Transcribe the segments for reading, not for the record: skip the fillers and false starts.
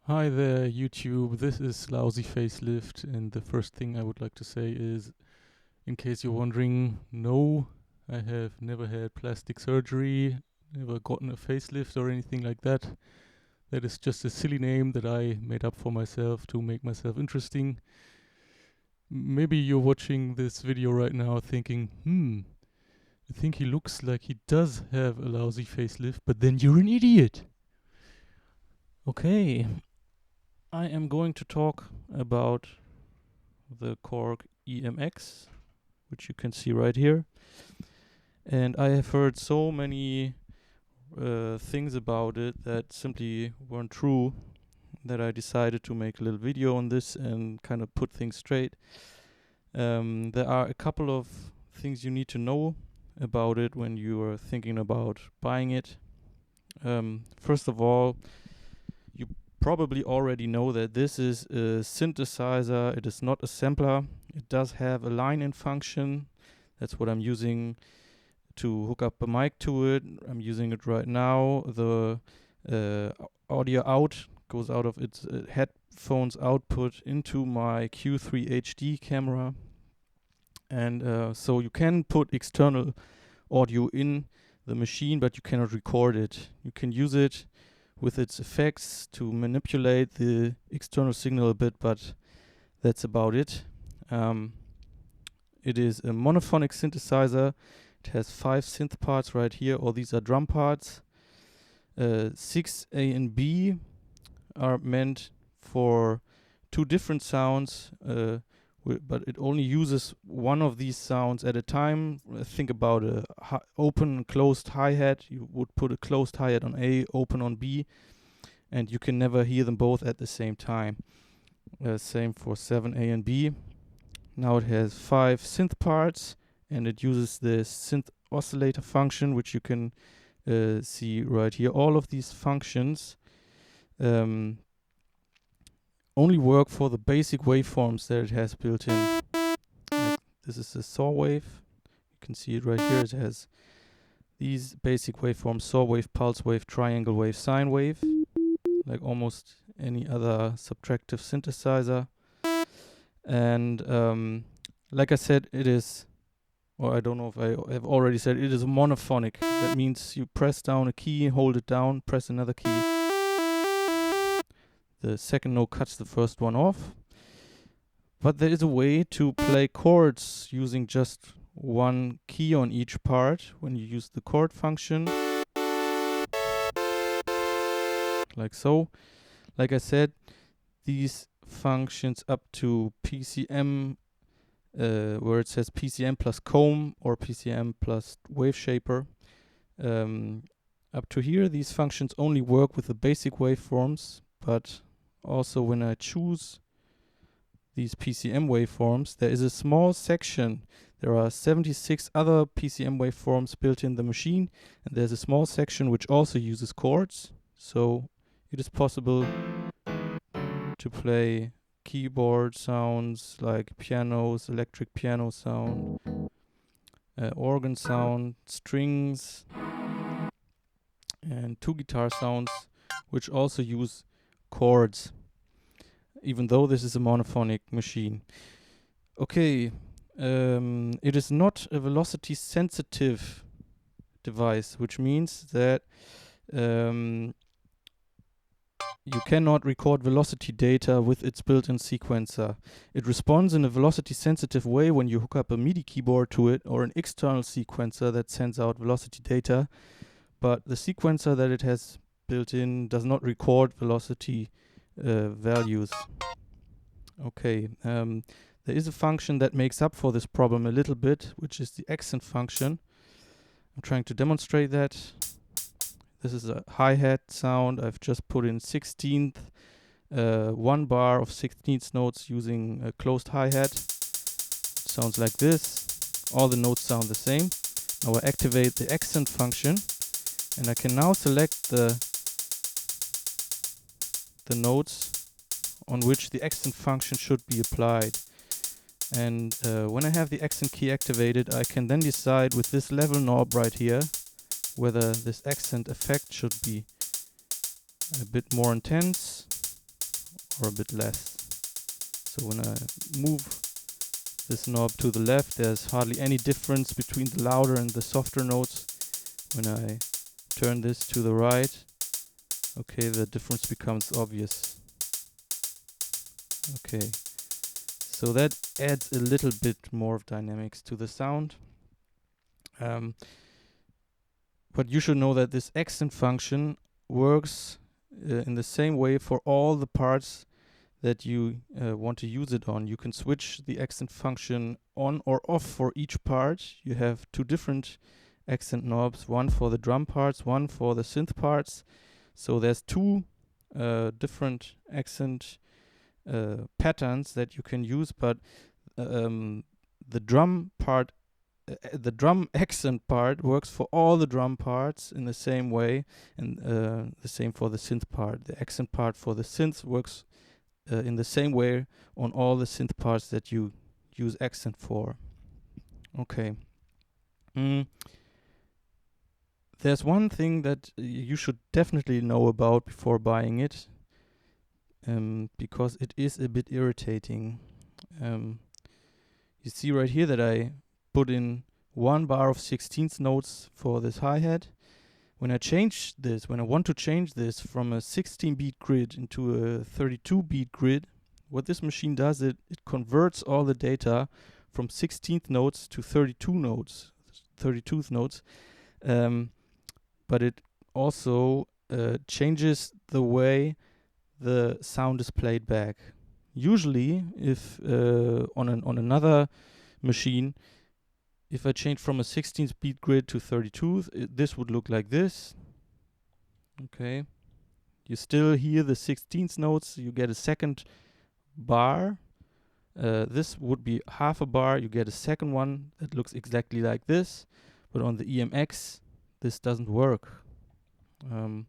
Hi there, YouTube. This is Lousy Facelift, and the first thing I would like to say is, in case you're wondering, no, I have never had plastic surgery, never gotten a facelift or anything like that. That is just a silly name that I made up for myself to make myself interesting. Maybe you're watching this video right now thinking, I think he looks like he does have a lousy facelift, but then you're an idiot. Okay, I am going to talk about the Korg EMX, which you can see right here. And I have heard so many things about it that simply weren't true that I decided to make a little video on this and kind of put things straight. There are a couple of things you need to know about it when you are thinking about buying it. First of all, you probably already know that this is a synthesizer. It is not a sampler. It does have a line-in function. That's what I'm using to hook up a mic to it. I'm using it right now. The audio out goes out of its headphones output into my Q3HD camera. And so you can put external audio in the machine, but you cannot record it. You can use it with its effects to manipulate the external signal a bit, but that's about it. It is a monophonic synthesizer. It has 5 synth parts right here. All these are drum parts. 6 A and B are meant for 2 different sounds, but it only uses one of these sounds at a time. Think about a open and closed hi-hat. You would put a closed hi-hat on A, open on B, and you can never hear them both at the same time. Same for 7A and B. Now it has 5 synth parts, and it uses the synth oscillator function, which you can see right here. All of these functions only work for the basic waveforms that it has built in. Like this is a saw wave. You can see it right here. It has these basic waveforms: saw wave, pulse wave, triangle wave, sine wave, like almost any other subtractive synthesizer. And like I said, it is, or I don't know if I have already said, it is monophonic. That means you press down a key, hold it down, press another key. The second note cuts the first one off. But there is a way to play chords using just one key on each part when you use the chord function. Like so. Like I said, these functions up to PCM, where it says PCM plus comb or PCM plus wave shaper. Up to here, these functions only work with the basic waveforms, but also when I choose these PCM waveforms, there is a small section. There are 76 other PCM waveforms built in the machine, and there's a small section which also uses chords. So it is possible to play keyboard sounds like pianos, electric piano sound, organ sound, strings, and 2 guitar sounds, which also use chords, even though this is a monophonic machine. Okay, it is not a velocity sensitive device, which means that you cannot record velocity data with its built-in sequencer. It responds in a velocity sensitive way when you hook up a MIDI keyboard to it or an external sequencer that sends out velocity data, but the sequencer that it has built in does not record velocity values. Okay, there is a function that makes up for this problem a little bit, which is the accent function. I'm trying to demonstrate that. This is a hi-hat sound. I've just put in 16th, 1 bar of 16th notes using a closed hi-hat. It sounds like this. All the notes sound the same. Now I activate the accent function, and I can now select the notes on which the accent function should be applied. And when I have the accent key activated, I can then decide with this level knob right here whether this accent effect should be a bit more intense or a bit less. So when I move this knob to the left, there's hardly any difference between the louder and the softer notes. When I turn this to the right, okay, the difference becomes obvious. Okay, so that adds a little bit more of dynamics to the sound. But you should know that this accent function works in the same way for all the parts that you want to use it on. You can switch the accent function on or off for each part. You have two different accent knobs, one for the drum parts, one for the synth parts. So there's two different accent patterns that you can use, but the drum part, the drum accent part works for all the drum parts in the same way, and the same for the synth part. The accent part for the synth works in the same way on all the synth parts that you use accent for. Okay. There's one thing that you should definitely know about before buying it, because it is a bit irritating. You see right here that I put in 1 bar of 16th notes for this hi-hat. When I change this, when I want to change this from a 16-beat grid into a 32-beat grid, what this machine does, it converts all the data from 16th notes to 32 notes, 32th notes, but it also changes the way the sound is played back. Usually, if on another machine, if I change from a 16th beat grid to 32, this would look like this. Okay. You still hear the 16th notes, you get a second bar. This would be half a bar, you get a second one that looks exactly like this. But on the EMX, this doesn't work. When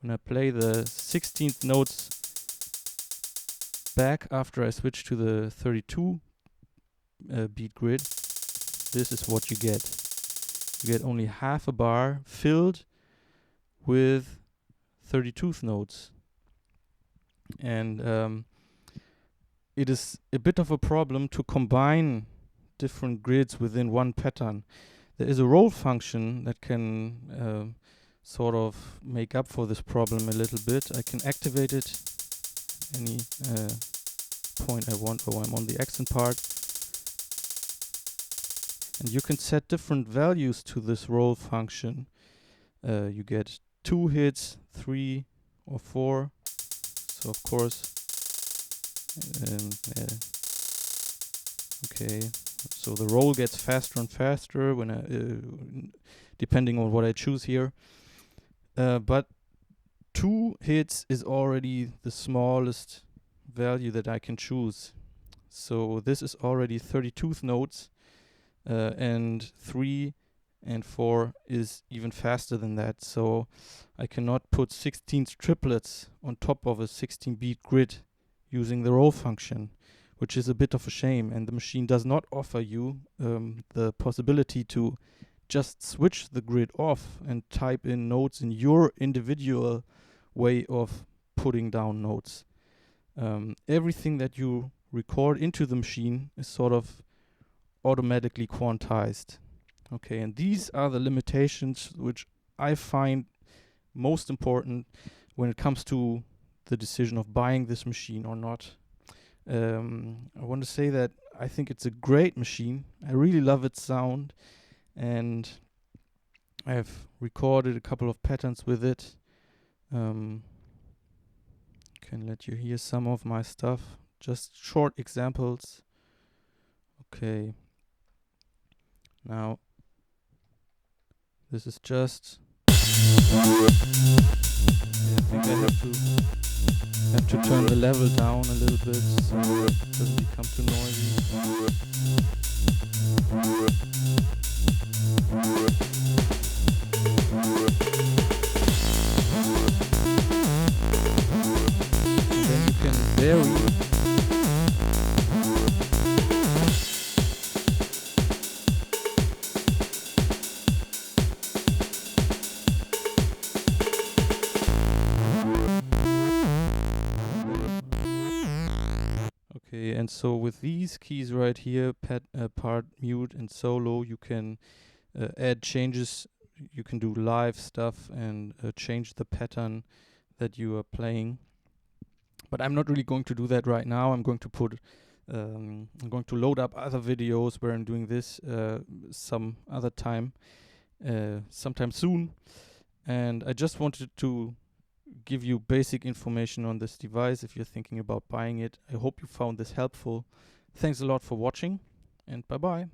I play the 16th notes back after I switch to the 32 beat grid, this is what you get. You get only half a bar filled with 32th notes. And it is a bit of a problem to combine different grids within one pattern. There is a roll function that can sort of make up for this problem a little bit. I can activate it any point I want. Oh, I'm on the accent part. And you can set different values to this roll function. You get 2 hits, 3 or 4. So of course, okay. So the roll gets faster and faster when I, depending on what I choose here. But 2 hits is already the smallest value that I can choose. So this is already 32th notes. And 3 and 4 is even faster than that. So I cannot put 16th triplets on top of a 16-beat grid using the roll function, which is a bit of a shame. And the machine does not offer you the possibility to just switch the grid off and type in notes in your individual way of putting down notes. Everything that you record into the machine is sort of automatically quantized. Okay, and these are the limitations which I find most important when it comes to the decision of buying this machine or not. I want to say that I think it's a great machine. I really love its sound, and I've recorded a couple of patterns with it. Can let you hear some of my stuff, just short examples. Okay. Now, this is just. I think I have to turn the level down a little bit so it doesn't become too noisy. And then you can vary. Okay, and so with these keys right here, part, mute, and solo, you can add changes. You can do live stuff and change the pattern that you are playing. But I'm not really going to do that right now. I'm going to load up other videos where I'm doing this some other time, sometime soon. And I just wanted to give you basic information on this device if you're thinking about buying it. I hope you found this helpful. Thanks a lot for watching, and bye-bye.